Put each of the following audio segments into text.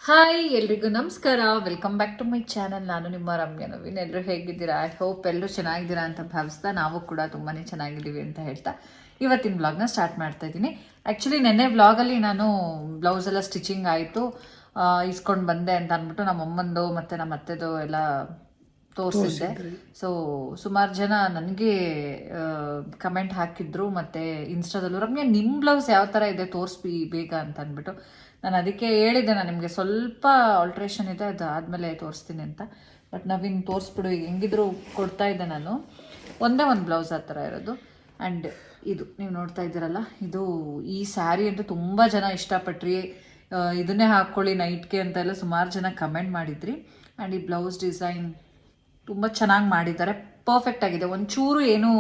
Hi ಎಲ್ರಿಗೂ ನಮಸ್ಕಾರ, welcome back to my channel. ನಾನು ನಿಮ್ಮ ರಮ್ಯಾ ನವೀನ್. ಎಲ್ಲರೂ ಹೇಗಿದ್ದೀರಾ? ಐ ಹೋಪ್ ಎಲ್ಲರೂ ಚೆನ್ನಾಗಿದ್ದೀರಾ ಅಂತ ಭಾವಿಸ್ತಾ ನಾವು ಕೂಡ ತುಂಬಾ ಚೆನ್ನಾಗಿದ್ದೀವಿ ಅಂತ ಹೇಳ್ತಾ ಇವತ್ತಿನ ಬ್ಲಾಗ್ನ ಸ್ಟಾರ್ಟ್ ಮಾಡ್ತಾ ಇದ್ದೀನಿ. ಆ್ಯಕ್ಚುಲಿ ನೆನ್ನೆ ಬ್ಲಾಗಲ್ಲಿ ನಾನು ಬ್ಲೌಸ್ ಎಲ್ಲ ಸ್ಟಿಚಿಂಗ್ ಆಯಿತು ಇಸ್ಕೊಂಡು ಬಂದೆ ಅಂತ ಅಂದ್ಬಿಟ್ಟು ನಮ್ಮ ಅಮ್ಮಂದು ಮತ್ತು ನಮ್ಮ ಅತ್ತೆದು ಎಲ್ಲ ತೋರಿಸಿದ್ದೆ. ಸೊ ಸುಮಾರು ಜನ ನನಗೆ ಕಮೆಂಟ್ ಹಾಕಿದ್ರು ಮತ್ತು ಇನ್ಸ್ಟಾದಲ್ಲೂ, ರಮ್ಯಾ ನಿಮ್ಮ ಬ್ಲೌಸ್ ಯಾವ ಥರ ಇದೆ ತೋರಿಸ್ಬಿ ಬೇಗ ಅಂತ ಅಂದ್ಬಿಟ್ಟು. ನಾನು ಅದಕ್ಕೆ ಹೇಳಿದ್ದೆ, ನಾನು ನಿಮಗೆ ಸ್ವಲ್ಪ ಆಲ್ಟ್ರೇಷನ್ ಇದೆ, ಅದು ಆದಮೇಲೆ ತೋರಿಸ್ತೀನಿ ಅಂತ. ಬಟ್ ನವೀನ್ ತೋರಿಸ್ಬಿಡು, ಈಗ ಹೆಂಗಿದ್ರು ಕೊಡ್ತಾ ಇದ್ದೆ ನಾನು. ಒಂದೇ ಒಂದು ಬ್ಲೌಸ್ ಆ ಥರ ಇರೋದು. ಆ್ಯಂಡ್ ಇದು ನೀವು ನೋಡ್ತಾ ಇದ್ದೀರಲ್ಲ, ಇದು ಈ ಸ್ಯಾರಿ ಅಂತೂ ತುಂಬ ಜನ ಇಷ್ಟಪಟ್ರಿ. ಇದನ್ನೇ ಹಾಕ್ಕೊಳ್ಳಿ ನೈಟ್ಗೆ ಅಂತೆಲ್ಲ ಸುಮಾರು ಜನ ಕಮೆಂಟ್ ಮಾಡಿದ್ರಿ. ಆ್ಯಂಡ್ ಈ ಬ್ಲೌಸ್ ಡಿಸೈನ್ ತುಂಬ ಚೆನ್ನಾಗಿ ಮಾಡಿದ್ದಾರೆ, ಪರ್ಫೆಕ್ಟ್ ಆಗಿದೆ. ಒಂಚೂರು ಏನೂ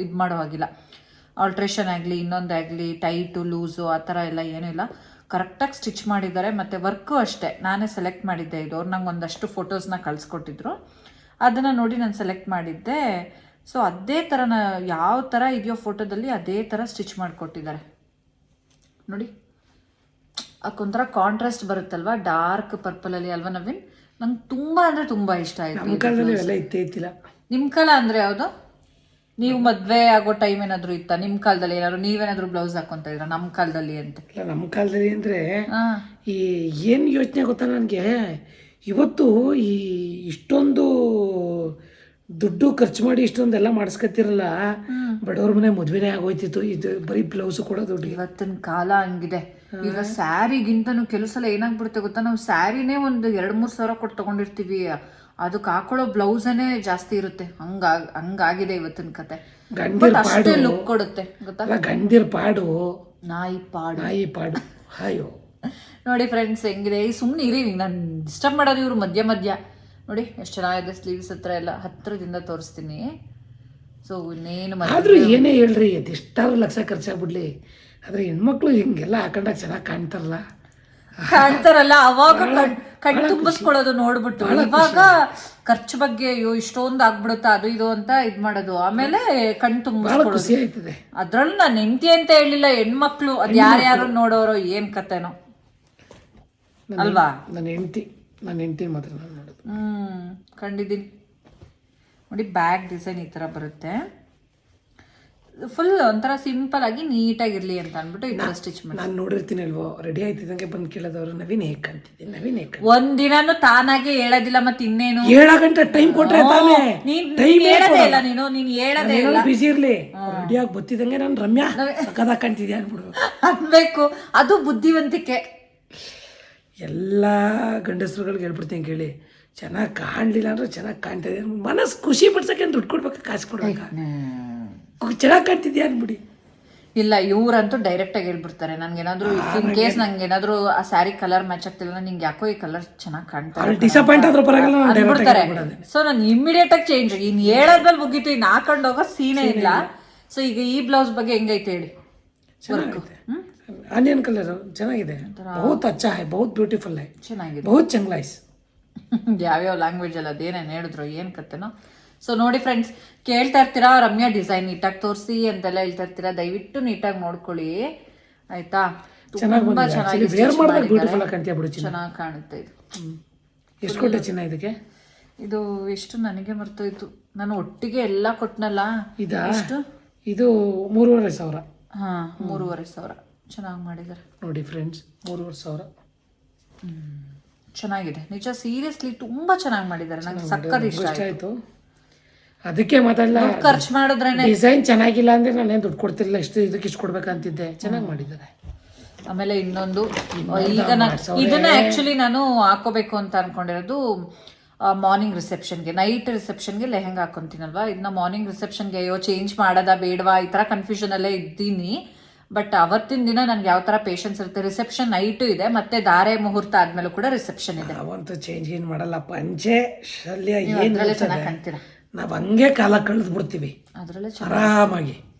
ಇದು ಮಾಡೋ ಹಾಗಿಲ್ಲ, ಆಲ್ಟ್ರೇಷನ್ ಆಗಲಿ ಇನ್ನೊಂದಾಗಲಿ ಟೈಟು ಲೂಸು ಆ ಥರ ಎಲ್ಲ ಏನೂ ಇಲ್ಲ. ಕರೆಕ್ಟಾಗಿ ಸ್ಟಿಚ್ ಮಾಡಿದ್ದಾರೆ. ಮತ್ತು ವರ್ಕು ಅಷ್ಟೇ ನಾನೇ ಸೆಲೆಕ್ಟ್ ಮಾಡಿದ್ದೆ. ಇದು ಅವ್ರು ನಂಗೆ ಒಂದಷ್ಟು ಫೋಟೋಸ್ನ ಕಳಿಸ್ಕೊಟ್ಟಿದ್ರು, ಅದನ್ನು ನೋಡಿ ನಾನು ಸೆಲೆಕ್ಟ್ ಮಾಡಿದ್ದೆ. ಸೊ ಅದೇ ಥರ ಯಾವ ಥರ ಇದೆಯೋ ಫೋಟೋದಲ್ಲಿ ಅದೇ ಥರ ಸ್ಟಿಚ್ ಮಾಡಿಕೊಟ್ಟಿದ್ದಾರೆ ನೋಡಿ. ಅದಕ್ಕೊಂಥರ ಕಾಂಟ್ರಾಸ್ಟ್ ಬರುತ್ತಲ್ವ, ಡಾರ್ಕ್ ಪರ್ಪಲಲ್ಲಿ ಅಲ್ವಾ ನವೀನ್? ನಂಗೆ ತುಂಬ ಅಂದರೆ ತುಂಬ ಇಷ್ಟ ಆಯಿತು. ನಿಮ್ಮ ಕಾಲ ಅಂದರೆ ಯಾವುದು? ನೀವು ಮದುವೆ ಆಗೋ ಟೈಮ್ ಏನಾದರೂ ಇತ್ತಾ ನಿಮ್ಮ ಕಾಲದಲ್ಲಿ? ಏನಾದ್ರು ನೀವೇನಾದರೂ ಬ್ಲೌಸ್ ಹಾಕೊಂತ ಇದ್ರ ನಮ್ಮ ಕಾಲದಲ್ಲಿ ಅಂತ? ಇಲ್ಲ, ನಮ್ಮ ಕಾಲದಲ್ಲಿ ಅಂದರೆ ಈ ಏನು ಯೋಚನೆ ಗೊತ್ತಾ ನನಗೆ, ಇವತ್ತು ಈ ಇಷ್ಟೊಂದು ದುಡ್ಡು ಖರ್ಚು ಮಾಡಿ ಇಷ್ಟೊಂದೆಲ್ಲ ಮಾಡಿಸ್ಕೊತಿರಲ್ಲ, ಬಡವ್ರ ಮನೆ ಮದುವೆನೇ ಆಗೋಯ್ತಿತ್ತು. ಇದು ಬರೀ ಬ್ಲೌಸು ಕೊಡೋ ದುಡ್ಡು. ಇವತ್ತಿನ ಕಾಲ ಹಂಗಿದೆ. ಈಗ ಸ್ಯಾರಿಗಿಂತನೂ ಕೆಲವು ಸಲ ಏನಾಗ್ಬಿಡುತ್ತೆ ಗೊತ್ತಾ, ನಾವು ಸ್ಯಾರಿನೇ ಒಂದು 2-3 ಸಾವಿರ ಕೊಟ್ಟು ತೊಗೊಂಡಿರ್ತೀವಿ, ಅದಕ್ಕೆ ಹಾಕೊಳ್ಳೋ ಬ್ಲೌಸನೇ ಜಾಸ್ತಿ ಇರುತ್ತೆ. ಹಂಗಾಗಿದೆ ಇವತ್ತಿನ ಕತೆ. ಅಷ್ಟೇ ಲುಕ್ ಕೊಡುತ್ತೆ ಗೊತ್ತಾ. ಗಂಡಿರ ಪಾಡು ನಾಯಿ ಪಾಡು. ಅಯ್ಯೋ ನೋಡಿ ಫ್ರೆಂಡ್ಸ್ ಹೆಂಗಿದೆ. ಈ ಸುಮ್ಮನೆ ಇರಿ, ನಾನು ಡಿಸ್ಟರ್ಬ್ ಮಾಡೋದು ಇವರು ಮಧ್ಯ ನೋಡಿ ಎಷ್ಟು ಚೆನ್ನಾಗಿದೆ. ಸ್ಲೀವ್ಸ್ ಹತ್ರ ಎಲ್ಲ ಹತ್ರದಿಂದ ತೋರಿಸ್ತೀನಿ. ಸೊ ಇನ್ನೇನು ಆದರೂ ಏನೇ ಹೇಳ್ರಿ, ಅದೆಷ್ಟಾದ್ರೂ ಲಕ್ಷ ಖರ್ಚಾಗ್ಬಿಡ್ಲಿ, ಆದರೆ ಹೆಣ್ಮಕ್ಳು ಹಿಂಗೆಲ್ಲ ಹಾಕೊಂಡಾಗ ಚೆನ್ನಾಗಿ ಕಾಣ್ತಾರಲ್ಲ, ಅವಾಗ ಕಣ್ ತುಂಬಿಸ್ಕೊಳ್ಳೋದು ನೋಡ್ಬಿಟ್ಟು. ಇವಾಗ ಖರ್ಚು ಬಗ್ಗೆ ಅಯ್ಯೋ ಇಷ್ಟೊಂದು ಆಗ್ಬಿಡುತ್ತಾ ಅದು ಇದು ಅಂತ ಇದ್ ಮಾಡೋದು, ಆಮೇಲೆ ಕಣ್ ತುಂಬಿಸ್ಕೊಳ್ಳೋದು. ಅದ್ರಲ್ಲೂ ನಾನು ಹೆಂಡತಿ ಅಂತ ಹೇಳಿಲ್ಲ, ಹೆಣ್ಮಕ್ಳು ಅದ್ ಯಾರ್ಯಾರು ನೋಡೋರು ಏನ್ ಕತೆನೋ ಅಲ್ವಾ. ನನ್ನ ಹೆಂಡತಿ ಮಾತ್ರ ನಾನು ನೋಡೋದು. ಕಂಡಿದ್ದೀನಿ ನೋಡಿ. ಬ್ಯಾಗ್ ಡಿಸೈನ್ ಈ ಥರ ಬರುತ್ತೆ, ಫುಲ್ ಒಂಥರ ಸಿಂಪಲ್ ಆಗಿ ನೀಟಾಗಿರ್ಲಿ ಅಂತ ಅಂದ್ಬಿಟ್ಟು ಈ ಥರ ಸ್ಟಿಚ್ ಮಾಡಿ. ನಾನು ನೋಡಿರ್ತೀನಿ ಅಲ್ವೋ, ರೆಡಿ ಆಯ್ತಿದ್ದಂಗೆ ಬಂದು ಕೇಳೋದವ್ರು, ನವೀನ್ ಹೇಗೆ ಕಾಣ್ತಿದ್ದೀನಿ, ನವೀನ್ ಹೇಗೆ ಒಂದಿನಾನು ತಾನಾಗೆ ಹೇಳೋದಿಲ್ಲ. ಮತ್ತೆ ಇನ್ನೇನು 7 ಗಂಟೆ ಟೈಮ್ ಕೊಟ್ರೆ ತಾನೇ ಹೇಳೋದೇ ಇಲ್ಲ ನೀನು ಹೇಳೋದೇ ಇಲ್ಲ. ಬಿಸಿ ಇರ್ಲಿ, ರೆಡಿಯಾಗಿ ಬತ್ತಿದಂಗೆ ನಾನು ರಮ್ಯಾ ಸಕ್ಕದಾಗ ಕಾಣ್ತಿದ್ಯಾ ಅನ್ಬಿಡು ಅನ್ಬೇಕು. ಅದು ಬುದ್ಧಿವಂತಿಕೆ. ಎಲ್ಲ ಗಂಡಸರುಗಳಿಗೆ ಹೇಳ್ಬಿಡ್ತೀನಿ ಕೇಳಿ, ಚೆನ್ನಾಗಿ ಕಾಣಲಿಲ್ಲ ಅಂದ್ರೆ ಚೆನ್ನಾಗಿ ಕಾಣ್ತಿದೆ, ಮನಸ್ಸು ಖುಷಿ ಪಡ್ಸಕ್ಕೆ ದುಡ್ಡು ಕೊಡ್ಬೇಕಾ ಕಾಸು ಕೊಡ್ಬೇಕಾ, ಚೆನ್ನಾಗಿ ಕಾಣ್ತಿದ್ಯಾ ಅನ್ಬಿಡಿ. ಇಲ್ಲ, ಇವ್ರಂತೂ ಡೈರೆಕ್ಟ್ ಆಗಿ ಹೇಳ್ಬಿಡ್ತಾರೆ. ನನ್ಗೇನಾದ್ರು ಇನ್ ಕೇಸ್ ನಂಗೇನಾದ್ರು ಆ ಸ್ಯಾರಿ ಕಲರ್ ಮ್ಯಾಚ್ ಆಗ್ತಿಲ್ಲ, ನಿಂಗೆ ಯಾಕೋ ಈ ಕಲರ್ ಚೆನ್ನಾಗಿ ಕಾಣ್ತಾರೆ ಡಿಸಪಾಯಿಂಟ್ ಆದ್ರೂ ಪರವಾಗಿಲ್ಲ ಅಂದ್ಬಿಡ್ತಾರೆ. ಸೊ ನಾನು ಇಮಿಡಿಯೇಟ್ ಆಗಿ ಚೇಂಜ್, ಇನ್ ಹೇಳೋದ್ಮೇಲೆ ಮುಗೀತು, ಇನ್ನು ಹಾಕೊಂಡು ಹೋಗೋ ಸೀನೇ ಇಲ್ಲ. ಸೊ ಈಗ ಈ ಬ್ಲೌಸ್ ಬಗ್ಗೆ ಹೆಂಗೈತೆ ಹೇಳಿ. ಆನಿಯನ್ ಕಲರ್ ಚೆನ್ನಾಗಿದೆ, ಬಹುತ್ ಅಚ್ಚಾ ಹೈ, ಬಹುತ್ ಬ್ಯೂಟಿಫುಲ್ ಹೈ, ಚೆನ್ನಾಗಿದೆ, ಬಹುತ್ ಚಂಗ್ಲೈಸ್. ಯಾವ್ಯಾವ ಲ್ಯಾಂಗ್ವೇಜ್ ಅಲ್ಲ ಅದೇನೇನು ಹೇಳಿದ್ರು ಏನು ಕತೆನೋ. ಸೊ ನೋಡಿ ಫ್ರೆಂಡ್ಸ್, ಕೇಳ್ತಾ ಇರ್ತೀರಾ ರಮ್ಯಾ ಡಿಸೈನ್ ನೀಟಾಗಿ ತೋರಿಸಿ ಅಂತೆಲ್ಲ ಹೇಳ್ತಾ ಇರ್ತೀರಾ. ದಯವಿಟ್ಟು ನೀಟಾಗಿ ನೋಡ್ಕೊಳ್ಳಿ ಆಯ್ತಾ. ತುಂಬಾ ಚೆನ್ನಾಗಿ ಚೆನ್ನಾಗಿ ಕಾಣುತ್ತೆ ಇದು. ಎಷ್ಟು ಕೊಟ್ಟೆ ಚಿನ್ನ ಇದಕ್ಕೆ? ಇದು ಎಷ್ಟು ನನಗೆ ಮರ್ತೋಯ್ತು, ನಾನು ಒಟ್ಟಿಗೆ ಎಲ್ಲ ಕೊಟ್ಟನಲ್ಲ. ಎಷ್ಟು ಇದು? 3,500. ಹಾಂ, 3,500. ಚೆನ್ನಾಗಿ ಮಾಡಿದ್ದಾರೆ ನೋಡಿ ಫ್ರೆಂಡ್ಸ್, 3,500 ಚೆನ್ನಾಗಿದೆ ನಿಜ. ಸೀರಿಯಸ್ಲಿ ತುಂಬಾ ಚೆನ್ನಾಗಿ ಮಾಡಿದ್ದಾರೆ, ನಂಗೆ ಸಕ್ಕತ್ ಇಷ್ಟ ಆಯ್ತು. ಅದಕ್ಕೆ ಮಾತಾಡಲ್ಲ, ಖರ್ಚು ಮಾಡಿದ್ರೆ ಡಿಸೈನ್ ಚೆನ್ನಾಗಿಲ್ಲ ಅಂದ್ರೆ ನಾನೇನು ದುಡ್ಡು ಕೊಡ್ತಿರ್ಲಿಲ್ಲ, ಇದಕ್ಕೆ ಇಷ್ಟು ಕೊಡ್ಬೇಕಂತಿದ್ದೆ. ಚೆನ್ನಾಗಿ ಮಾಡಿದ್ದಾರೆ. ಆಮೇಲೆ ಇನ್ನೊಂದು, ಈಗ ಇದನ್ನ ಆಕ್ಚುಲಿ ನಾನು ಹಾಕೋಬೇಕು ಅಂತ ಅನ್ಕೊಂಡಿರೋದು ಮಾರ್ನಿಂಗ್ ರಿಸೆಪ್ಷನ್ಗೆ. ನೈಟ್ ರಿಸೆಪ್ಷನ್ಗೆ ಲೆಹಂಗಾ ಹಾಕೊಂತೀನಲ್ವಾ, ಇದನ್ನ ಮಾರ್ನಿಂಗ್ ರಿಸೆಪ್ಷನ್ಗೆ ಅಯ್ಯೋ ಚೇಂಜ್ ಮಾಡೋದಾ ಬೇಡವಾ ಈ ಥರ ಕನ್ಫ್ಯೂಷನ್ ಅಲ್ಲೇ ಇದ್ದೀನಿ. ಬಟ್ ಅವತ್ತಿನ ದಿನ ನನ್ಗೆ ಯಾವ ಥರ ಪೇಷನ್ಸ್ ಇರುತ್ತೆ. ರಿಸೆಪ್ಷನ್ ನೈಟು ಇದೆ, ಮತ್ತೆ ಧಾರೆ ಮುಹೂರ್ತ ಆದ್ಮೇಲೆ ಕೂಡ ರಿಸೆಪ್ಷನ್ ಇದೆ. ಅವಂತೂ ಚೇಂಜ್ ಏನು ಮಾಡಲ್ಲ, ಪಂಚೆ ಶಲ್ಯ ಅದರಲ್ಲೇ ಚೆನ್ನಾಗಿ ಕಾಣ್ತೀರಾ. ನಾವು ಹಂಗೆ ಕಾಲ ಕಳೆದು ಬಿಡ್ತೀವಿ ಅದರಲ್ಲೇ ಆರಾಮಾಗಿ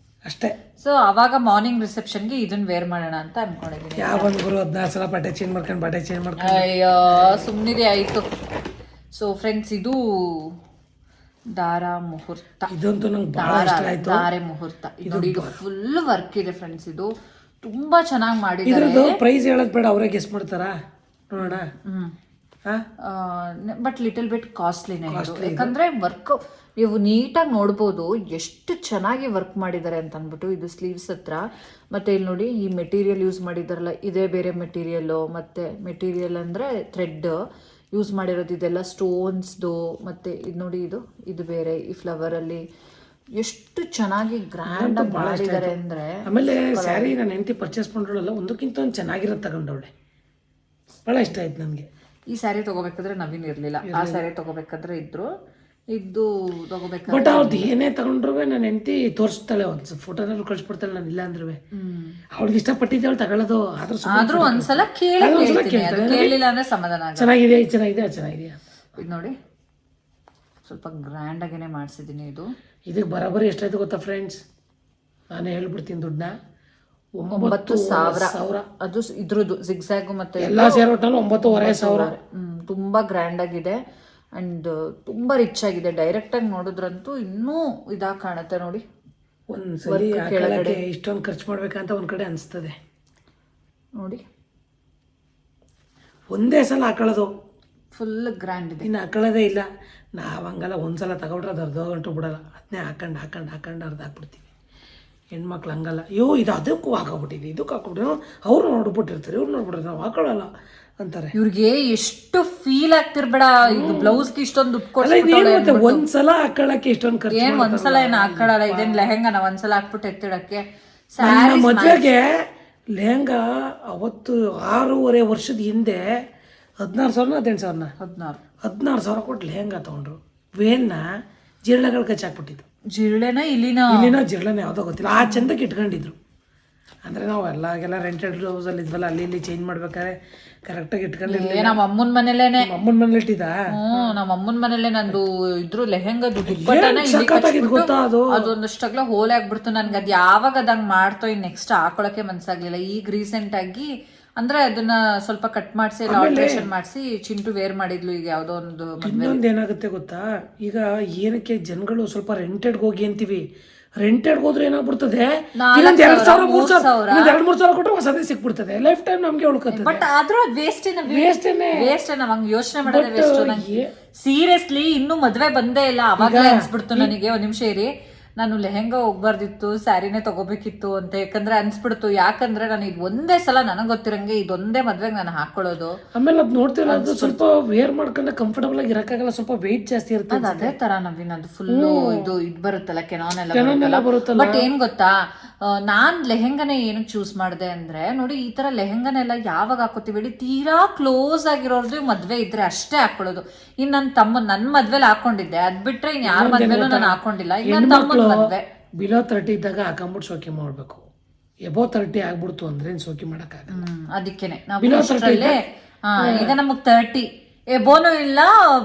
ಅಷ್ಟೇ. ಸೊ ಅವಾಗ ಮಾರ್ನಿಂಗ್ ರಿಸೆಪ್ಷನ್ಗೆ ಇದನ್ನ ವೇರ್ ಮಾಡೋಣ ಅಂತ ಅನ್ಕೊಂಡಿದ್ದೀನಿ. ಯಾವೊಂದು ಗುರು 14 ಸಲ ಬಟ್ಟೆ ಚೇಂಜ್ ಮಾಡ್ಕೊಂಡು ಅಯ್ಯೋ ಸುಮ್ಮನಿದೆ ಆಯಿತು. ಸೊ ಫ್ರೆಂಡ್ಸ್, ಇದು ದಾರ ಮುಹೂರ್ತ, ಇದಂತೂ ನಂಗೆ ಬಹಳ ಇಷ್ಟ ಆಯ್ತು. ಧಾರೆ ಮುಹೂರ್ತ ಇದು ಫುಲ್ ವರ್ಕ್ ಇದೆ ಫ್ರೆಂಡ್ಸ್. ಇದು ತುಂಬಾ ಚೆನ್ನಾಗಿ ಮಾಡಿದ್ದಾರೆ. ಪ್ರೈಸ್ ಹೇಳೋದು ಬೇಡ, ಅವರೇ ಗೆಸ್ ಮಾಡ್ತಾರಾ? ನೋಡೋಣ. ಹಾಂ ಬಟ್ ಲಿಟಲ್ ಬಿಟ್ ಕಾಸ್ಟ್ಲಿನೇ ಇದು, ಯಾಕಂದ್ರೆ ವರ್ಕ್ ನೀವು ನೀಟಾಗಿ ನೋಡ್ಬೋದು ಎಷ್ಟು ಚೆನ್ನಾಗಿ ವರ್ಕ್ ಮಾಡಿದ್ದಾರೆ ಅಂತ ಅಂದ್ಬಿಟ್ಟು. ಇದು ಸ್ಲೀವ್ಸ್ ಹತ್ರ ಮತ್ತೆ ಇಲ್ಲಿ ನೋಡಿ ಈ ಮೆಟೀರಿಯಲ್ ಯೂಸ್ ಮಾಡಿದಾರಲ್ಲ ಇದೇ ಬೇರೆ ಮೆಟೀರಿಯಲ್ಲು, ಮತ್ತೆ ಮೆಟೀರಿಯಲ್ ಅಂದ್ರೆ ಥ್ರೆಡ್ ಯೂಸ್ ಮಾಡಿರೋದು ಇದೆಲ್ಲ ಸ್ಟೋನ್ಸ್ದು, ಮತ್ತೆ ಇದು ನೋಡಿ ಇದು ಬೇರೆ ಈ ಫ್ಲವರ್ ಅಲ್ಲಿ ಎಷ್ಟು ಚೆನ್ನಾಗಿ ಗ್ರ್ಯಾಂಡ್ ಆಗಿ ಮಾಡಿದ್ದಾರೆ ಅಂದ್ರೆ. ಆಮೇಲೆ ಸ್ಯಾರಿ ನಾನು ಹೆಂಡತಿ ಪರ್ಚೇಸ್ ಮಾಡ್ರಲ್ಲ ಒಂದಕ್ಕಿಂತ ಒಂದು ಚೆನ್ನಾಗಿರೋದು ತಗೊಂಡವಳೆ, ಭಾಳ ಇಷ್ಟ ಆಯ್ತು ನನಗೆ. ಈ ಸ್ಯಾರಿ ತಗೋಬೇಕಾದ್ರೆ ನವೀನ್ ಇರ್ಲಿಲ್ಲ, ಆ ಸ್ಯಾರಿ ತಗೋಬೇಕಾದ್ರೆ ಇದ್ರು, ಇದು ತಗೋಬೇಕಾದ್ರೆ ಬಟ್ ಅವ್ರದ್ದು ಏನೇ ತಗೊಂಡ್ರು ನನ್ನ ಹೆಂಡತಿ ತೋರಿಸ್ತಾಳೆ, ಒಂದು ಫೋಟೋನಾದ್ರು ಕಳ್ಸಿಬಿಡ್ತಾಳೆ. ನಾನು ಇಲ್ಲ ಅಂದ್ರೆ ಅವಳಿಗೆ ಇಷ್ಟಪಟ್ಟಿದ್ದೆ ಅವಳು ತಗೊಳ್ಳೋದು. ಆದ್ರೂ ಒಂದ್ಸಲ ಕೇಳಿಲ್ಲ ಅಂದ್ರೆ ಸಮಾಧಾನ ಆಗಲ್ಲ. ಚೆನ್ನಾಗಿದೆ ಚೆನ್ನಾಗಿದೆ ಚೆನ್ನಾಗಿದೆಯಾ ಇದು ನೋಡಿ ಸ್ವಲ್ಪ ಗ್ರ್ಯಾಂಡ್ ಆಗೇನೆ ಮಾಡಿಸಿದೀನಿ. ಇದಕ್ಕೆ ಬರೋಬ್ಬರಿ ಎಷ್ಟಾಯ್ತು ಗೊತ್ತಾ ಫ್ರೆಂಡ್ಸ್, ನಾನೇ ಹೇಳ್ಬಿಡ್ತೀನಿ ದುಡ್ಡನ್ನ, 9,000. ಅದು ಇದ್ರದ್ದು ಜಿಗ್ಸಾಗು ಮತ್ತೆ ಎಲ್ಲ ಸೇರೋಟಲ್ಲಿ 9,500. ತುಂಬಾ ಗ್ರ್ಯಾಂಡ್ ಆಗಿದೆ ಅಂಡ್ ತುಂಬಾ ರಿಚ್ ಆಗಿದೆ. ಡೈರೆಕ್ಟ್ ಆಗಿ ನೋಡಿದ್ರಂತೂ ಇನ್ನೂ ಇದಾಗ ಕಾಣುತ್ತೆ ನೋಡಿ. ಒಂದ್ಸಲಿ ಕೆಳಗಡೆ ಇಷ್ಟೊಂದು ಖರ್ಚು ಮಾಡ್ಬೇಕಂತ ಒಂದ್ ಕಡೆ ಅನಿಸ್ತದೆ ನೋಡಿ. ಒಂದೇ ಸಲ ಹಾಕೊಳ್ಳೋದು, ಫುಲ್ ಗ್ರ್ಯಾಂಡ್ ಇದೆ. ಇನ್ನು ಹಾಕೊಳ್ಳೋದೇ ಇಲ್ಲ ನಾವು. ಹಂಗಲ್ಲ ಒಂದ್ಸಲ ತಗೊಬಿಟ್ರೆ ಅದು ಅರ್ಧ ಗಂಟು ಬಿಡಲ್ಲ, ಅದನ್ನೇ ಹಾಕೊಂಡು ಅರ್ಧ ಹಾಕ್ಬಿಡ್ತೀವಿ. ಹೆಣ್ಮಕ್ಳು ಹಂಗಲ್ಲ, ಅಯ್ಯೋ ಇದು ಅದಕ್ಕೂ ಹಾಕೋಬಿಟ್ಟಿದ್ವಿ ಇದಕ್ಕೆ ಹಾಕ್ಬಿಟ್ಟು ಅವ್ರು ನೋಡ್ಬಿಟ್ಟಿರ್ತಾರೆ, ಇವ್ರು ನೋಡ್ಬಿಟ್ರೆ ನಾವು ಹಾಕೊಳ್ಳಲ್ಲ ಅಂತಾರೆ. ಇವ್ರಿಗೆ ಎಷ್ಟು ಫೀಲ್ ಆಗ್ತಿರ್ಬೇಡ, ಇದು ಬ್ಲೌಸ್ಗೆ ಇಷ್ಟೊಂದು ದುಡ್ಡು ಕೊಡ್ತಾರೆ. ಒಂದ್ಸಲ ಹಾಕೊಳ್ಳಕ್ಕೆ ಇಷ್ಟೊಂದು ಖರ್ಚು. ಏನ್ ಒಂದ್ಸಲ ಏನ್ ಹಾಕೊಳ್ಳಲ್ಲ, ಇದೇನ್ ಲೆಹೆಂಗಾ ಒಂದ್ಸಲ ಹಾಕ್ಬಿಟ್ಟು ಎತ್ತಿಡಕ್ಕೆ. ಮದ್ವೆಗೆ ಲೆಹಂಗಾ ಅವತ್ತು 6.5 ವರ್ಷದ ಹಿಂದೆ 16,000 16,000 ಕೊಟ್ಟು ಲೆಹಂಗಾ ತಗೊಂಡ್ರು. ವೇನ್ನ ಜಿರಳೆಗಳು ಕಚ್ಚಾಕ್ಬಿಟ್ಟಿದ್ದು. ಜಿರಳೆನ ಇಲ್ಲಿನ ಜಿರಳೆನ ಯಾವುದೋ ಗೊತ್ತಿಲ್ಲ, ಆ ಚಂದಕ್ಕೆ ಇಟ್ಕೊಂಡಿದ್ರು. ಅಂದರೆ ನಾವು ಎಲ್ಲಾಗೆಲ್ಲ ರೆಂಟೆಡ್ ಹೌಸಲ್ಲಿ ಇದ್ವಲ್ಲ, ಅಲ್ಲಿ ಇಲ್ಲಿ ಚೇಂಜ್ ಮಾಡ್ಬೇಕಾದ್ರೆ ಕರೆಕ್ಟಾಗಿ ಇಟ್ಕೊಂಡಿರ್ಲಿಲ್ಲ. ನಮ್ಮ ಅಮ್ಮನ ಮನೇಲೇನೆ, ಅಮ್ಮನ ಮನೇಲಿ ಇಟ್ಟಿದ್ದ. ನಮ್ಮ ಅಮ್ಮನ ಮನೇಲೆ ನಂದು ಇದ್ರು ಲೆಹೆಂಗದು ಗೊತ್ತಾ ಅದು ಅದೊಂದಷ್ಟಗ್ಲ ಹೋಲೆ ಆಗ್ಬಿಡ್ತು ನನ್ಗೆ. ಅದು ಯಾವಾಗ ಅದಂಗ್ ಮಾಡ್ತೋ ಇನ್ ನೆಕ್ಸ್ಟ್ ಹಾಕೊಳಕ್ಕೆ ಮನ್ಸಾಗ್ಲಿಲ್ಲ. ಈಗ ರೀಸೆಂಟ್ ಆಗಿ ಅಂದ್ರೆ ಅದನ್ನ ಸ್ವಲ್ಪ ಕಟ್ ಮಾಡಿಸಿ ಎಲ್ಲ ಆಲ್ಟ್ರೇಷನ್ ಮಾಡಿಸಿ ಚಿಂಟು ವೇರ್ ಮಾಡಿದ್ಲು. ಈಗ ಯಾವ್ದೋ ಒಂದು ಇನ್ನೊಂದು ಏನಾಗುತ್ತೆ ಗೊತ್ತಾ, ಈಗ ಏನಕ್ಕೆ ಜನಗಳು ಸ್ವಲ್ಪ ರೆಂಟೆಡ್ ಹೋಗಿ ಅಂತೀವಿ. ರೆಂಟೆಡ್ ಹೋದ್ರೆ ಏನಾಗ್ಬಿಡ್ತದೆ, 2,000-3,000 ಕೊಟ್ಟರೆ ಹೊಸದೇ ಸಿಕ್ಬಿಡ್ತದೆ, ಲೈಫ್ ಟೈಮ್ ನಮ್ಗೆ ಉಳ್ಕೊತದೆ. ಬಟ್ ಆದ್ರೂ ವೇಸ್ಟ್ ನಾವ್ ಯೋಚನೆ ಮಾಡೋದೇ ವೇಸ್ಟ್. ಸೀರಿಯಸ್ಲಿ ಇನ್ನು ಮದ್ವೆ ಬಂದೇ ಇಲ್ಲ, ಅವಾಗಲೇ ಅನ್ಸ್ಬಿಡ್ತು ನನಗೆ ಒಂದ್ ನಿಮಿಷ ಇರಿ ನಾನು ಲೆಹೆಂಗಾ ಹೋಗ್ಬಾರ್ದಿತ್ತು, ಸ್ಯಾರಿನೇ ತಗೋಬೇಕಿತ್ತು ಅಂತ. ಯಾಕಂದ್ರೆ ಅನ್ಸ್ಬಿಡ್ತು, ಯಾಕಂದ್ರೆ ನಾನು ಇದು ಒಂದೇ ಸಲ ನನಗೆ ಗೊತ್ತಿರಂಗೆ ಇದೊಂದೇ ಮದ್ವೆಗೆ ನಾನು ಹಾಕೊಳ್ಳೋದು. ಆಮೇಲೆ ಅದು ನೋಡ್ತೀವಿ, ಅದು ಸ್ವಲ್ಪ ವೇರ್ ಮಾಡ್ಕೊಂಡು ಕಂಫರ್ಟಬಲ್ ಆಗಿ ಇರಕ್ಕಾಗಲ್ಲ, ಸ್ವಲ್ಪ ವೆಯ್ಟ್ ಜಾಸ್ತಿ ಇರುತ್ತೆ. ಅದು ಅದೇ ತರ ನವೀನ್, ಅದು ಫುಲ್ಲು ಇದು ಬರುತ್ತಲ್ಲ ಕೆನಾನ್ ಎಲ್ಲ ಬರುತ್ತಲ್ಲ. ಬಟ್ ಏನ್ ಗೊತ್ತಾ, ನಾನ್ ಲೆಹೆಂಗಾನೇ ಏನಕ್ಕೆ ಚೂಸ್ ಮಾಡಿದೆ ಅಂದ್ರೆ ನೋಡಿ, ಈ ತರ ಲೆಹೆಂಗಾನೆಲ್ಲ ಯಾವಾಗ ಹಾಕೋತೀವಿ ಹೇಳಿ, ತೀರಾ ಕ್ಲೋಸ್ ಆಗಿರೋರ್ದು ಮದ್ವೆ ಇದ್ರೆ ಅಷ್ಟೇ ಹಾಕೊಳ್ಳೋದು. ಇನ್ ನನ್ನ ಮದ್ವೆಲಿ ಹಾಕೊಂಡಿದ್ದೆ, ಅದ್ ಬಿಟ್ರೆ ಇನ್ ಯಾರ ಮದ್ವೆಲೂ ನಾನು ಹಾಕೊಂಡಿಲ್ಲ. ಇನ್ನ ತಮ್ಮನ ಮದ್ವೆ ಬಿಲೋ 30 ಇದ್ದಾಗ ಹಾಕೊಂಡ್ಬಿಟ್ಟು ಶೋಕಿ ಮಾಡ್ಬೇಕು. ಎಬೋ 30 ಆಗ್ಬಿಡ್ತು ಅಂದ್ರೆ ಶೋಕಿ ಮಾಡಕ್ಕಾಗಲ್ಲ. ಅದಕ್ಕೇನೆ ನಾವು ಈಗ ನಮಗ್ 30 ಎಬೋನು ಇಲ್ಲ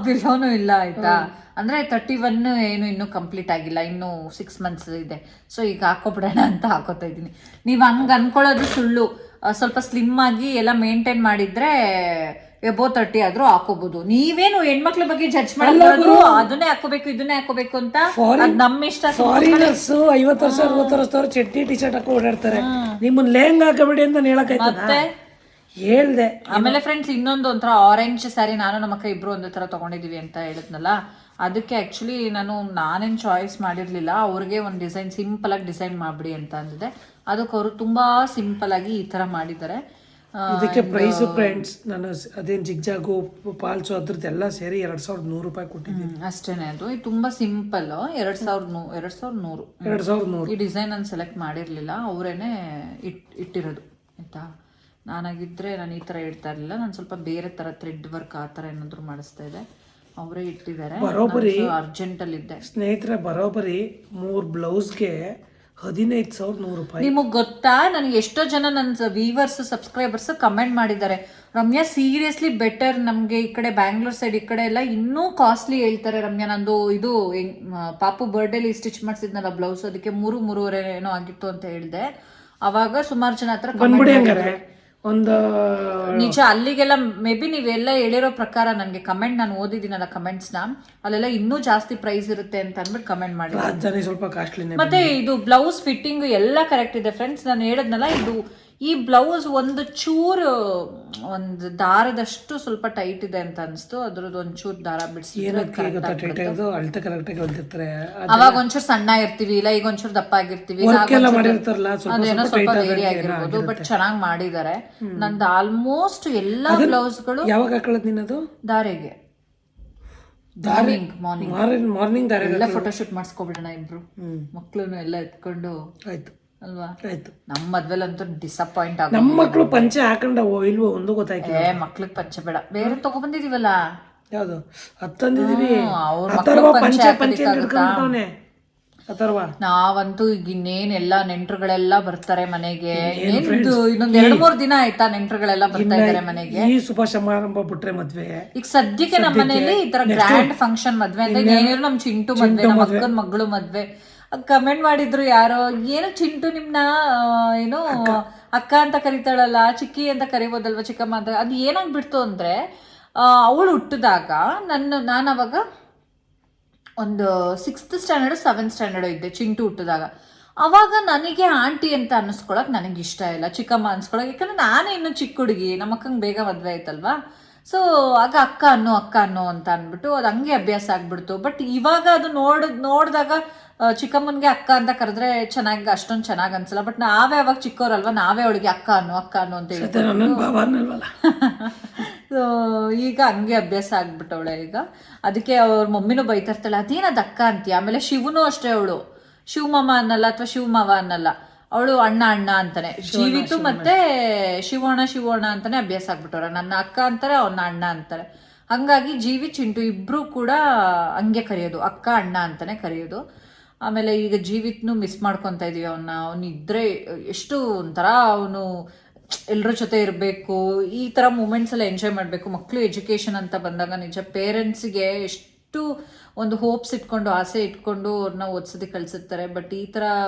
ಬಿಲೋನು ಇಲ್ಲ, ಆಯ್ತಾ. ಅಂದ್ರೆ 31 ಏನು ಇನ್ನೂ ಕಂಪ್ಲೀಟ್ ಆಗಿಲ್ಲ, ಇನ್ನು 6 months ಇದೆ. ಸೊ ಈಗ ಹಾಕೋಬಿಡೋಣ ಅಂತ ಹಾಕೋತಾ ಇದೀನಿ. ನೀವ್ ಹಂಗ ಅನ್ಕೊಳ್ಳೋದು ಸುಳ್ಳು. ಸ್ವಲ್ಪ ಸ್ಲಿಮ್ ಆಗಿ ಎಲ್ಲ ಮೇಂಟೈನ್ ಮಾಡಿದ್ರೆ ಎಬೋ 30 ಆದ್ರೂ ಹಾಕೋಬಹುದು. ನೀವೇನು ಹೆಣ್ಮಕ್ಳ ಬಗ್ಗೆ ಜಡ್ಜ್ ಮಾಡೋದು ಅದನ್ನೇ ಹಾಕೋಬೇಕು ಇದನ್ನೇ ಹಾಕೋಬೇಕು ಅಂತ ನಮ್ಮ ಇಷ್ಟ. 50 ವರ್ಷ 60 ವರ್ಷದವ್ರು ಚಡ್ಡಿ ಟಿ ಶರ್ಟ್ ಹಾಕೋ ಓಡಾಡ್ತಾರೆ, ನಿಮ್ಮನ್ನ ಲೆಹಂಗಾ ಹಾಕಬೇಡಿ ಅಂತ ಹೇಳಕ್ಕೆ ಹೇಳ್ದೆ. ಆಮೇಲೆ ಫ್ರೆಂಡ್ಸ್ ಇನ್ನೊಂದು ಒಂಥರ ಆರೆಂಜ್ ಸ್ಯಾರಿ ನಾನು ನಮ್ಮ ಅಕ್ಕ ಇಬ್ರು ಒಂದೇ ತರ ತಗೊಂಡಿದೀವಿ ಅಂತ ಹೇಳಿದ್ನಲ್ಲ, ಅದಕ್ಕೆ ಆಕ್ಚುಲಿ ನಾನೇನು ಚಾಯ್ಸ್ ಮಾಡಿರ್ಲಿಲ್ಲ. ಅವ್ರಿಗೆ ಒಂದು ಡಿಸೈನ್ ಸಿಂಪಲ್ ಆಗಿ ಡಿಸೈನ್ ಮಾಡ್ಬಿಡಿ ಅಂತ ಅಂದಿದೆ. ಅದಕ್ಕೆ ಅವರು ತುಂಬಾ ಸಿಂಪಲ್ ಆಗಿ ಈ ತರ ಮಾಡಿದ್ದಾರೆ. ಇದಕ್ಕೆ ಪ್ರೈಸ್ ಫ್ರೆಂಡ್ಸ್ ನಾನು ಅದೇನು ಜಿಗ್ಜಾಗು ಪಾಲ್ಸು ಅದ್ರದ್ದೆಲ್ಲ ಸೇರಿ 2,100 ರೂಪಾಯಿ ಕೊಟ್ಟಿದ್ದೀನಿ ಅಷ್ಟೇನೆ. ಅದು ತುಂಬಾ ಸಿಂಪಲ್ 2,100 ಈ ಡಿಸೈನ್ ನಾನು ಸೆಲೆಕ್ಟ್ ಮಾಡಿರ್ಲಿಲ್ಲ, ಅವರೇನೆ ಇಟ್ಟಿರೋದು ಆಯ್ತಾ. ನಾನಾಗಿದ್ರೆ ನಾನು ಈ ತರ ಇಡ್ತಾ ಇರ್ಲಿಲ್ಲ, ನಾನು ಸ್ವಲ್ಪ ಬೇರೆ ತರ ಥ್ರೆಡ್ ವರ್ಕ್ ಆ ತರ ಏನಾದ್ರು ಮಾಡಿಸ್ತಾ ಇದ್ದೆ. ಅವರೇ ಇಟ್ಟಿದ್ದಾರೆ. ಬರೋಬ್ಬರಿ ಅರ್ಜೆಂಟ್ ಅಲ್ಲಿ ಇದ್ದೆ ಸ್ನೇಹಿತರೆ, ಬರೋಬ್ಬರಿ 3 ಬ್ಲೌಸ್ಗೆ 15,100 ರೂಪಾಯಿ. ನಿಮಗ್ ಗೊತ್ತಾ, ನನಗೆ ಎಷ್ಟೋ ಜನ ನನ್ನ ವ್ಯೂವರ್ಸ್ ಸಬ್ಸ್ಕ್ರೈಬರ್ಸ್ ಕಮೆಂಟ್ ಮಾಡಿದ್ದಾರೆ, ರಮ್ಯಾ ಸೀರಿಯಸ್ಲಿ ಬೆಟರ್, ನಮ್ಗೆ ಈ ಕಡೆ ಬ್ಯಾಂಗ್ಳೂರ್ ಸೈಡ್ ಈ ಕಡೆ ಎಲ್ಲ ಇನ್ನೂ ಕಾಸ್ಟ್ಲಿ ಹೇಳ್ತಾರೆ ರಮ್ಯಾ. ನಂದು ಇದು ಪಾಪು ಬರ್ಡೇಲಿ ಸ್ಟಿಚ್ ಮಾಡಿಸಿದ್ನಲ್ಲ ಬ್ಲೌಸ್, ಅದಕ್ಕೆ 3-3.5 ಏನೋ ಆಗಿತ್ತು ಅಂತ ಹೇಳಿದೆ. ಅವಾಗ ಸುಮಾರು ಜನ ಹತ್ರ ಒಂದು ನಿಜ ಅಲ್ಲಿಗೆಲ್ಲ ಮೇ ಬಿ ನೀವೆಲ್ಲ ಹೇಳಿರೋ ಪ್ರಕಾರ ನನಗೆ ಕಮೆಂಟ್ ನಾನು ಓದಿದ್ದೀನಲ್ಲ ಕಮೆಂಟ್ಸ್ನ, ಅಲ್ಲೆಲ್ಲ ಇನ್ನೂ ಜಾಸ್ತಿ ಪ್ರೈಸ್ ಇರುತ್ತೆ ಅಂತ ಅಂದ್ಬಿಟ್ಟು ಕಮೆಂಟ್ ಮಾಡಿ. ಸ್ವಲ್ಪ ಕಾಸ್ಟ್ಲಿ. ಮತ್ತೆ ಇದು ಬ್ಲೌಸ್ ಫಿಟ್ಟಿಂಗ್ ಎಲ್ಲ ಕರೆಕ್ಟ್ ಇದೆ ಫ್ರೆಂಡ್ಸ್. ನಾನು ಹೇಳಿದ್ನಲ್ಲ, ಇದು ಈ ಬ್ಲೌಸ್ ಒಂದು ಚೂರು ಒಂದು ದಾರದಷ್ಟು ಸ್ವಲ್ಪ ಟೈಟ್ ಇದೆ ಅಂತ ಅನಿಸ್ತು. ಅದ್ರದ್ದು ಒಂಚೂರು ದಾರ ಏನಕ್ಕೆ ಗೊತ್ತಾ ಟೈಟ್ ಆಗೋದು ಅಳ್ತೆ ಕರೆಕ್ಟಾಗಿ ಹೊಲ್ದಿರ್ತಾರೆ ಅವಾಗ ಒಂಚೂರು ಸಣ್ಣ ಇರ್ತೀವಿ, ಇಲ್ಲ ಈಗ ಒಂಚೂರು ದಪ್ಪ ಆಗಿರ್ತೀವಿ, ಮಾಡಿರ್ತಾರಲ್ಲ ಅದೇನೋ ಸ್ವಲ್ಪ ವೇರಿ ಆಗಿರ್ಬೋದು. ಬಟ್ ಚೆನ್ನಾಗಿ ಮಾಡಿದ್ದಾರೆ. ನಂದು ಆಲ್ಮೋಸ್ಟ್ ಎಲ್ಲಾ ಬ್ಲೌಸ್ಗಳು ಯಾವಾಗ ಹಾಕೊಳ್ಳೋದು ನೀನದು ದಾರೆಗೆ ಮಾರ್ನಿಂಗ್ ದಾರೆ ಎಲ್ಲ ಫೋಟೋಶೂಟ್ ಮಾಡಿಸ್ಕೊಬಿಡೋಣ ಇಬ್ರು ಮಕ್ಳು ಎಲ್ಲ ಎತ್ಕೊಂಡು. ಆಯ್ತು ಅಲ್ವಾ? ಆಯ್ತು. ನಮ್ಮ ಮದ್ವೆಲಂತೂ ಡಿಸಪಾಯಿಂಟ್ ಆಗ ನಮ್ಮ ಮಕ್ಳು ಪಂಚೆ ಹಾಕೊಂಡವೋ ಇಲ್ವೋ ಒಂದು ಗೊತ್ತಾಯ್ತು. ಮಕ್ಳಿಗೆ ಪಂಚೆ ಬೇಡ, ಬೇರೆ ತಗೊಬಂದಿದೀವಲ್ಲ. ಯಾವ್ದು ಹತ್ತಂದಿದೀವಿ ಅವ್ರ ಪಂಚೆ ಪಂಚೆ ಹಿಡ್ಕೊಂಡವನೆ ಅಥರ್ವ. ನಾವಂತೂ ಈಗ ಇನ್ನೇನ್ ಎಲ್ಲಾ ನೆಂಟ್ರುಗಳೆಲ್ಲ ಬರ್ತಾರೆ ಮನೆಗೆ. ಇನ್ನೊಂದ್ 2-3 ದಿನ ಆಯ್ತಾ ನೆಂಟ್ರುಗಳೆಲ್ಲ ಬರ್ತಾ ಇದಾರೆ ಮನೆಗೆ. ಈ ಶುಭ ಸಮಾರಂಭ ಬಿಟ್ರೆ ಮದ್ವೆ ಈಗ ಸದ್ಯಕ್ಕೆ ನಮ್ಮ ಮನೇಲಿ ಈ ತರ ಗ್ರ್ಯಾಂಡ್ ಫಂಕ್ಷನ್ ಮದ್ವೆ ಅಂತ ಏನಿದ್ರು ನಮ್ ಚಿಂಟು ಮದ್ವೆ, ನಮ್ಮ ಅಕ್ಕನ ಮಗಳು ಮದ್ವೆ. ಕಮೆಂಟ್ ಮಾಡಿದ್ರು ಯಾರೋ, ಏನೋ ಚಿಂಟು ನಿಮ್ನ ಏನೋ ಅಕ್ಕ ಅಂತ ಕರಿತಾಳಲ್ಲ, ಚಿಕ್ಕಿ ಅಂತ ಕರಿಬೋದಲ್ವಾ, ಚಿಕ್ಕಮ್ಮ ಅಂತ. ಅದು ಏನಾಗ್ಬಿಡ್ತು ಅಂದ್ರೆ ಅವಳು ಹುಟ್ಟಿದಾಗ ನಾನು ಅವಾಗ ಒಂದು 6th ಸ್ಟ್ಯಾಂಡರ್ಡ್ 7th ಸ್ಟ್ಯಾಂಡರ್ಡ್ ಇದ್ದೆ ಚಿಂಟು ಹುಟ್ಟಿದಾಗ. ಅವಾಗ ನನಗೆ ಆಂಟಿ ಅಂತ ಅನ್ನಿಸ್ಕೊಳಕ್ ನನಗೆ ಇಷ್ಟ ಇಲ್ಲ, ಚಿಕ್ಕಮ್ಮ ಅನ್ಸ್ಕೊಳಕ್. ಯಾಕಂದ್ರೆ ನಾನೇ ಇನ್ನು ಚಿಕ್ಕ ಹುಡುಗಿ, ನಮ್ಮ ಅಕ್ಕಂಗೆ ಬೇಗ ಮದ್ವೆ ಆಯ್ತಲ್ವಾ. ಸೊ ಆಗ ಅಕ್ಕ ಅನ್ನೋ ಅಂತ ಅಂದ್ಬಿಟ್ಟು ಅದು ಹಂಗೆ ಅಭ್ಯಾಸ ಆಗ್ಬಿಡ್ತು. ಬಟ್ ಇವಾಗ ಅದು ನೋಡಿದಾಗ ಚಿಕ್ಕಮ್ಮನ್ಗೆ ಅಕ್ಕ ಅಂತ ಕರೆದ್ರೆ ಅಷ್ಟೊಂದು ಚೆನ್ನಾಗಿ ಅನ್ಸಲ್ಲ. ಬಟ್ ನಾವೇ ಅವಾಗ ಚಿಕ್ಕವ್ರಲ್ವಾ, ನಾವೇ ಅವಳಿಗೆ ಅಕ್ಕ ಅನ್ನೋ ಅಂತ ಹೇಳ್ತೀವಿ. ಸೊ ಈಗ ಹಂಗೆ ಅಭ್ಯಾಸ ಆಗ್ಬಿಟ್ಟವಳೆ ಈಗ. ಅದಕ್ಕೆ ಅವ್ರ ಮಮ್ಮಿನೂ ಬೈತಾರ್ತಾಳೆ, ಅದೇನದು ಅಕ್ಕ ಅಂತೀಯ. ಆಮೇಲೆ ಶಿವನು ಅಷ್ಟೇ, ಅವಳು ಶಿವಮಾಮ ಅನ್ನಲ್ಲ ಅಥವಾ ಶಿವಮಾವ ಅನ್ನಲ್ಲ, ಅವಳು ಅಣ್ಣ ಅಂತಾನೆ. ಜೀವಿತು ಮತ್ತೆ ಶಿವೋಣ ಅಂತಾನೆ ಅಭ್ಯಾಸ ಆಗ್ಬಿಟ್ಟವ್ರ. ನನ್ನ ಅಕ್ಕ ಅಂತಾರೆ, ಅವನ್ನ ಅಣ್ಣ ಅಂತಾರೆ. ಹಂಗಾಗಿ ಜೀವಿ ಚಿಂಟು ಇಬ್ರು ಕೂಡ ಹಂಗೆ ಕರೆಯೋದು, ಅಕ್ಕ ಅಣ್ಣ ಅಂತಾನೆ ಕರೆಯೋದು. ಆಮೇಲೆ ಈಗ ಜೀವಿತ್ನು ಮಿಸ್ ಮಾಡ್ಕೊತಾ ಇದೀವಿ ಅವನು ಇದ್ರೆ ಎಷ್ಟು ಒಂಥರ ಅವನು ಎಲ್ಲರ ಜೊತೆ ಇರಬೇಕು, ಈ ಥರ ಮೂಮೆಂಟ್ಸ್ ಎಲ್ಲ ಎಂಜಾಯ್ ಮಾಡಬೇಕು. ಮಕ್ಕಳು ಎಜುಕೇಷನ್ ಅಂತ ಬಂದಾಗ ನಿಜ ಪೇರೆಂಟ್ಸ್ಗೆ ಎಷ್ಟು ಒಂದು ಹೋಪ್ಸ್ ಇಟ್ಕೊಂಡು ಆಸೆ ಇಟ್ಕೊಂಡು ಅವ್ರನ್ನ ಓದಿಸೋದಕ್ಕೆ ಕಳಿಸಿರ್ತಾರೆ. ಬಟ್ ಈ ಥರ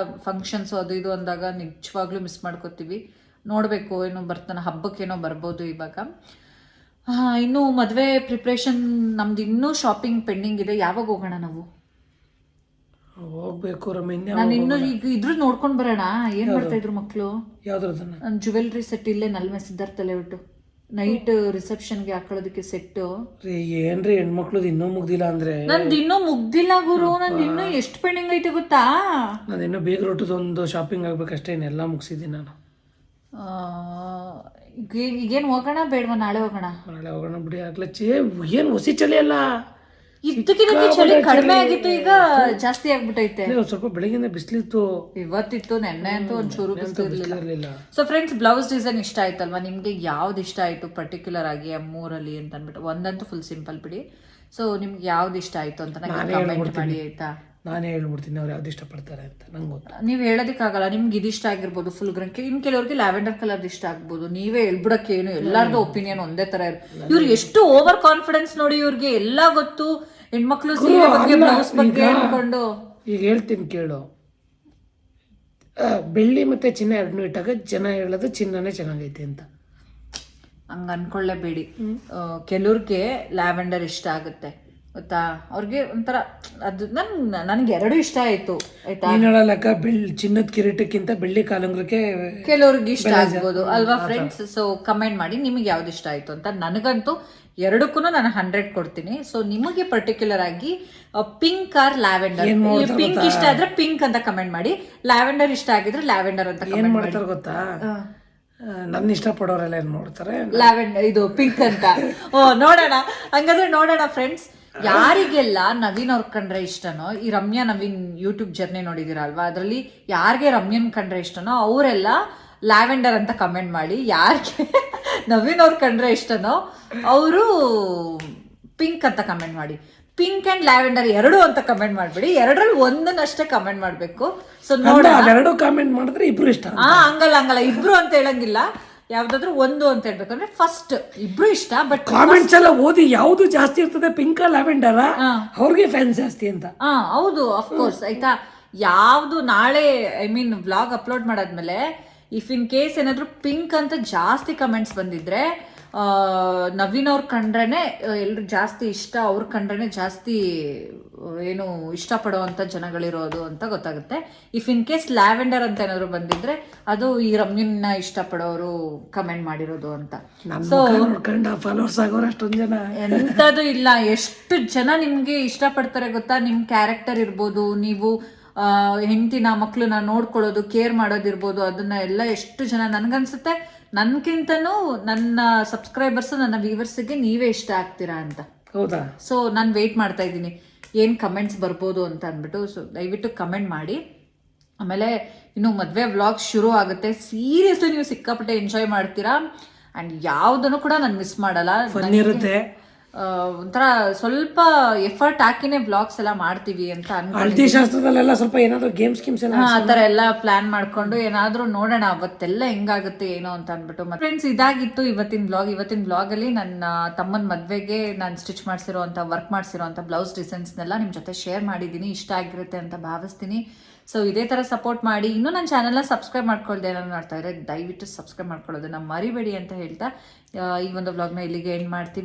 ಫಂಕ್ಷನ್ಸು ಅದು ಇದು ಅಂದಾಗ ನಿಜವಾಗ್ಲೂ ಮಿಸ್ ಮಾಡ್ಕೋತೀವಿ. ನೋಡಬೇಕು, ಏನೋ ಬರ್ತಾನೆ ಹಬ್ಬಕ್ಕೇನೋ ಬರ್ಬೋದು ಇವಾಗ. ಇನ್ನು ಮದುವೆ ಪ್ರಿಪ್ರೇಷನ್ ನಮ್ದು ಇನ್ನೂ ಶಾಪಿಂಗ್ ಪೆಂಡಿಂಗ್ ಇದೆ. ಯಾವಾಗ ಹೋಗೋಣ ನಾವು? ಹೋಗ್ಬೇಕು ನಾನು ಇನ್ನು ಈಗ ಇದ್ರು ನೋಡ್ಕೊಂಡ್ ಬರೋಣ. ಏನ್ ಮಾಡ್ತಾ ಇದ್ರು ಮಕ್ಳು? ಯಾವ್ದ್ರದನ್ನ? ನನ್ ಜುವೆಲ್ರಿ ಸೆಟ್ ಇಲ್ಲೇ ನಲ್ಮೆ ಸಿದ್ಧಾರ್ಥಲ್ಲೇ ಬಿಟ್ಟು ನೈಟ್ ರಿಸೆಪ್ಷನ್ಗೆ ಹಾಕೊಳ್ಳೋದಕ್ಕೆ ಸೆಟ್. ಏನ್ರಿ ಹೆಣ್ಮಕ್ಳದ್ ಇನ್ನೂ ಮುಗ್ದಿಲ್ಲ ಅಂದ್ರೆ? ನಂದು ಇನ್ನೂ ಮುಗ್ದಿಲ್ಲ ಗುರು, ನಂದು ಇನ್ನೂ ಎಷ್ಟು ಪೆಂಡಿಂಗ್ ಐತೆ ಗೊತ್ತಾ? ನಾನು ಇನ್ನೂ ಬೇಗ ರೊಟ್ಟದೊಂದು ಶಾಪಿಂಗ್ ಆಗ್ಬೇಕಷ್ಟೇ, ಇನ್ನೆಲ್ಲ ಮುಗಿಸಿದ್ದೀನಿ ನಾನು. ಈಗೇನು ಹೋಗೋಣ ಬೇಡವಾ? ನಾಳೆ ಹೋಗೋಣ ಬಿಡಿ. ಆಗ್ಲೇ ಏನು ಹೊಸಿ ಚಳಿ ಅಲ್ಲ, ಇದ್ದಕ್ಕಿದ್ದಕ್ಕೆ ಚಳಿ ಕಡಿಮೆ ಆಗಿತ್ತು, ಈಗ ಜಾಸ್ತಿ ಆಗ್ಬಿಟ್ಟೈತೆ. ಸ್ವಲ್ಪ ಬೆಳಗಿಂದ ಬಿಸಿಲಿತ್ತು, ಇವತ್ತಿತ್ತು, ನೆನ್ನೆ ಅಂತೂ ಒಂಚೂರು ಬಿಸಿಲಿರ್ಲಿಲ್ಲ. ಸೊ ಫ್ರೆಂಡ್ಸ್, ಬ್ಲೌಸ್ ಡಿಸೈನ್ ಇಷ್ಟ ಆಯ್ತಲ್ವಾ ನಿಮ್ಗೆ? ಯಾವ್ದು ಇಷ್ಟ ಆಯ್ತು ಪರ್ಟಿಕ್ಯುಲರ್ ಆಗಿ ಆ 3ಅಲ್ಲಿ ಅಂತ ಅಂದ್ಬಿಟ್ಟು? ಒಂದಂತೂ ಫುಲ್ ಸಿಂಪಲ್ ಬಿಡಿ. ಸೊ ನಿಮ್ಗೆ ಯಾವ್ದು ಇಷ್ಟ ಆಯ್ತು ಅಂತ ನನಗೆ ಕಮೆಂಟ್ ಮಾಡಿ ಆಯ್ತಾ? ನಾನೇ ಹೇಳ್ಬಿಡ್ತೀನಿ ಅವ್ರು ಯಾವ್ದು ಇಷ್ಟಪಡ್ತಾರೆ ಅಂತ. ನಂಗೆ ಗೊತ್ತು, ನೀವು ಹೇಳೋದಕ್ಕಾಗಲ್ಲ. ನಿಮ್ಗೆ ಇದು ಇಷ್ಟ ಆಗಿರ್ಬೋದು ಫುಲ್ ಗ್ರನ್, ಇನ್ ಕೆಲವ್ರಿಗೆ ಲ್ಯಾವೆಂಡರ್ ಕಲರ್ ಇಷ್ಟ ಆಗ್ಬೋದು. ನೀವೇ ಹೇಳ್ಬಿಡಕ್ಕೆ ಏನು, ಎಲ್ಲಾರ್ದು ಒಪಿನಿಯನ್ ಒಂದೇ ತರ ಇರುತ್ತೆ. ಇವ್ರು ಎಷ್ಟು ಓವರ್ ಕಾನ್ಫಿಡೆನ್ಸ್ ನೋಡಿ, ಇವ್ರಿಗೆ ಎಲ್ಲ ಗೊತ್ತು. ಹೆಣ್ಮಕ್ಳು ಸೀರೆ ಬಗ್ಗೆ ಬ್ಲೌಸ್ ಬಗ್ಗೆ ಅನ್ಕೊಂಡು. ಈಗ ಹೇಳ್ತೀನಿ ಕೇಳು, ಬೆಳ್ಳಿ ಮತ್ತೆ ಚಿನ್ನ ಎರಡನ್ನೂ ಇಟ್ಟಾಗ ಜನ ಹೇಳೋದು ಚಿನ್ನನೇ ಚೆನ್ನಾಗೈತೆ ಅಂತ. ಹಂಗ ಅನ್ಕೊಳ್ಳೇಬೇಡಿ. ಕೆಲವ್ರಿಗೆ ಲ್ಯಾವೆಂಡರ್ ಇಷ್ಟ ಆಗುತ್ತೆ ಗೊತ್ತಾ, ಅವ್ರಿಗೆ ಒಂಥರ ಅದು. ನನ್ಗೆ ಎರಡು ಇಷ್ಟ ಆಯ್ತು ಆಯ್ತಾ. ಲೆಕ್ಕ ಚಿನ್ನದ ಕಿರೀಟಕ್ಕಿಂತ ಬೆಳ್ಳಿ ಕಾಲುಂಗ್ರಕ್ಕೆ ಕೆಲವ್ರಿಗೆ ಇಷ್ಟ ಆಗ್ಬೋದು ಅಲ್ವಾ ಫ್ರೆಂಡ್ಸ್? ಸೊ ಕಮೆಂಟ್ ಮಾಡಿ ನಿಮಗೆ ಯಾವ್ದು ಇಷ್ಟ ಆಯ್ತು ಅಂತ. ನನಗಂತೂ ಎರಡಕ್ಕೂ ನಾನು 100 ಕೊಡ್ತೀನಿ. ಸೊ ನಿಮಗೆ ಪರ್ಟಿಕ್ಯುಲರ್ ಆಗಿ ಪಿಂಕ್ ಆರ್ ಲ್ಯಾವೆಂಡರ್, ಪಿಂಕ್ ಇಷ್ಟ ಆದ್ರೆ ಪಿಂಕ್ ಅಂತ ಕಮೆಂಟ್ ಮಾಡಿ, ಲ್ಯಾವೆಂಡರ್ ಇಷ್ಟ ಆಗಿದ್ರೆ ಲ್ಯಾವೆಂಡರ್ ಅಂತ ಕಮೆಂಟ್ ಮಾಡಿ. ಗೊತ್ತಾ, ನನ್ನ ಇಷ್ಟಪಡೋರೆಲ್ಲ ಏನ್ ನೋಡ್ತಾರೆ, ಲ್ಯಾವೆಂಡರ್ ಇದು ಪಿಂಕ್ ಅಂತ. ನೋಡೋಣ, ಹಂಗಾದ್ರೆ ನೋಡೋಣ ಫ್ರೆಂಡ್ಸ್. ಯಾರಿಗೆಲ್ಲ ನವೀನ್ ಅವ್ರ ಕಂಡ್ರೆ ಇಷ್ಟನೋ, ಈ ರಮ್ಯಾ ನವೀನ್ ಯೂಟ್ಯೂಬ್ ಜರ್ನಿ ನೋಡಿದಿರ ಅಲ್ವಾ, ಅದರಲ್ಲಿ ಯಾರಿಗೆ ರಮ್ಯನ್ ಕಂಡ್ರೆ ಇಷ್ಟನೋ ಅವರೆಲ್ಲ ಲ್ಯಾವೆಂಡರ್ ಅಂತ ಕಮೆಂಟ್ ಮಾಡಿ. ಯಾರಿಗೆ ನವೀನ್ ಅವ್ರ ಕಂಡ್ರೆ ಇಷ್ಟನೋ ಅವರು ಪಿಂಕ್ ಅಂತ ಕಮೆಂಟ್ ಮಾಡಿ. ಪಿಂಕ್ ಅಂಡ್ ಲ್ಯಾವೆಂಡರ್ ಎರಡು ಅಂತ ಕಮೆಂಟ್ ಮಾಡ್ಬೇಡಿ, ಎರಡರಲ್ಲಿ ಒಂದನ್ನಷ್ಟೇ ಕಮೆಂಟ್ ಮಾಡ್ಬೇಕು. ಸೊ ಎರಡು ಕಾಮೆಂಟ್ ಮಾಡಿದ್ರೆ ಇಬ್ರು ಇಷ್ಟ. ಹಂಗಲ್ಲ ಇಬ್ರು ಅಂತ ಹೇಳಂಗಿಲ್ಲ, ಯಾವ್ದಾದ್ರು ಒಂದು ಅಂತ ಹೇಳ್ಬೇಕಂದ್ರೆ ಫಸ್ಟ್ ಇಬ್ರು ಇಷ್ಟ. ಬಟ್ ಕಾಮೆಂಟ್ಸ್ ಎಲ್ಲ ಓದಿ ಯಾವ್ದು ಜಾಸ್ತಿ ಇರ್ತದೆ, ಪಿಂಕ್ ಲ್ಯಾವೆಂಡರ್, ಅವ್ರಿಗೆ ಫ್ಯಾನ್ಸ್ ಜಾಸ್ತಿ ಅಂತ. ಹೌದು, ಅಫ್ಕೋರ್ಸ್ ಆಯ್ತಾ. ಯಾವ್ದು ನಾಳೆ ವ್ಲಾಗ್ ಅಪ್ಲೋಡ್ ಮಾಡಾದ್ಮೇಲೆ ಇಫ್ ಇನ್ ಕೇಸ್ ಏನಾದ್ರು ಪಿಂಕ್ ಅಂತ ಜಾಸ್ತಿ ಕಮೆಂಟ್ಸ್ ಬಂದಿದ್ರೆ, ನವೀನ್ ಅವ್ರ ಕಂಡ್ರೇನೆ ಎಲ್ರು ಜಾಸ್ತಿ ಇಷ್ಟ, ಅವ್ರ ಕಂಡ್ರೇನೆ ಜಾಸ್ತಿ ಏನು ಇಷ್ಟಪಡೋವಂಥ ಜನಗಳಿರೋದು ಅಂತ ಗೊತ್ತಾಗುತ್ತೆ. ಇಫ್ ಇನ್ ಕೇಸ್ ಲ್ಯಾವೆಂಡರ್ ಅಂತ ಏನಾದ್ರು ಬಂದಿದ್ರೆ ಅದು ಈ ರಮ್ಯನ್ನ ಇಷ್ಟಪಡೋರು ಕಮೆಂಟ್ ಮಾಡಿರೋದು ಅಂತ. ನೋಡ್ಕೊಂಡು ಫಾಲೋವರ್ಸ್ ಆಗೋರು ಅಷ್ಟೊಂದು ಜನ ಎಂಥದ್ದು ಇಲ್ಲ. ಎಷ್ಟು ಜನ ನಿಮ್ಗೆ ಇಷ್ಟಪಡ್ತಾರೆ ಗೊತ್ತಾ? ನಿಮ್ ಕ್ಯಾರೆಕ್ಟರ್ ಇರ್ಬೋದು, ನೀವು ಹೆಂಡತಿನ ಮಕ್ಳನ್ನ ನೋಡ್ಕೊಳ್ಳೋದು, ಕೇರ್ ಮಾಡೋದಿರ್ಬೋದು, ಅದನ್ನ ಎಲ್ಲ ಎಷ್ಟು ಜನ ನನ್ಗನ್ಸುತ್ತೆ ನನ್ಗಿಂತನೂ ನನ್ನ ಸಬ್ಸ್ಕ್ರೈಬರ್ಸ್, ನನ್ನ ವ್ಯೂವರ್ಸ್ಗೆ ನೀವೇ ಇಷ್ಟ ಆಗ್ತೀರಾ ಅಂತ. ಹೌದಾ? ಸೊ ನಾನು ವೆಯ್ಟ್ ಮಾಡ್ತಾ ಇದ್ದೀನಿ ಏನು ಕಮೆಂಟ್ಸ್ ಬರ್ಬೋದು ಅಂತ ಅಂದ್ಬಿಟ್ಟು. ಸೊ ದಯವಿಟ್ಟು ಕಮೆಂಟ್ ಮಾಡಿ. ಆಮೇಲೆ ಇನ್ನು ಮದುವೆ ವ್ಲಾಗ್ ಶುರು ಆಗುತ್ತೆ. ಸೀರಿಯಸ್ಲಿ ನೀವು ಸಿಕ್ಕಾಪಟ್ಟೆ ಎಂಜಾಯ್ ಮಾಡ್ತೀರಾ ಆ್ಯಂಡ್ ಯಾವುದನ್ನು ಕೂಡ ನಾನು ಮಿಸ್ ಮಾಡಲ್ಲ. ಇರುತ್ತೆ, ಒಂಥರ ಸ್ವಲ್ಪ ಎಫರ್ಟ್ ಹಾಕಿನೇ ವ್ಲಾಗ್ಸ್ ಎಲ್ಲ ಮಾಡ್ತೀವಿ ಅಂತ ಹಳದಿ ಶಾಸ್ತ್ರದಲ್ಲೆಲ್ಲ ಸ್ವಲ್ಪ ಏನಾದ್ರು ಗೇಮ್ಸ್ ಎಲ್ಲ ಆ ಥರ ಎಲ್ಲ ಪ್ಲಾನ್ ಮಾಡ್ಕೊಂಡು ಏನಾದರೂ ನೋಡೋಣ ಅವತ್ತೆಲ್ಲ ಹೆಂಗಾಗುತ್ತೆ ಏನೋ ಅಂತ ಅಂದ್ಬಿಟ್ಟು. ಫ್ರೆಂಡ್ಸ್, ಇದಾಗಿತ್ತು ಇವತ್ತಿನ ವ್ಲಾಗ್. ಇವತ್ತಿನ ವ್ಲಾಗಲ್ಲಿ ನನ್ನ ತಮ್ಮನ ಮದುವೆಗೆ ನಾನು ಸ್ಟಿಚ್ ಮಾಡಿಸಿರೋಂಥ, ವರ್ಕ್ ಮಾಡಿಸಿರೋಂಥ ಬ್ಲೌಸ್ ಡಿಸೈನ್ಸ್ನೆಲ್ಲ ನಿಮ್ಮ ಜೊತೆ ಶೇರ್ ಮಾಡಿದ್ದೀನಿ. ಇಷ್ಟ ಆಗಿರುತ್ತೆ ಅಂತ ಭಾವಿಸ್ತೀನಿ. ಸೊ ಇದೇ ಥರ ಸಪೋರ್ಟ್ ಮಾಡಿ. ಇನ್ನೂ ನನ್ನ ಚಾನಲ್ನ ಸಬ್ಸ್ಕ್ರೈಬ್ ಮಾಡ್ಕೊಳ್ದೆ ಏನಾದ್ರು ಮಾಡ್ತಾ ಇದ್ರೆ ದಯವಿಟ್ಟು ಸಬ್ಸ್ಕ್ರೈಬ್ ಮಾಡ್ಕೊಳ್ಳೋದನ್ನ ಮರಿಬೇಡಿ ಅಂತ ಹೇಳ್ತಾ ಈ ಒಂದು ವ್ಲಾಗ್ನ ಇಲ್ಲಿಗೆ ಎಂಡ್ ಮಾಡ್ತೀವಿ.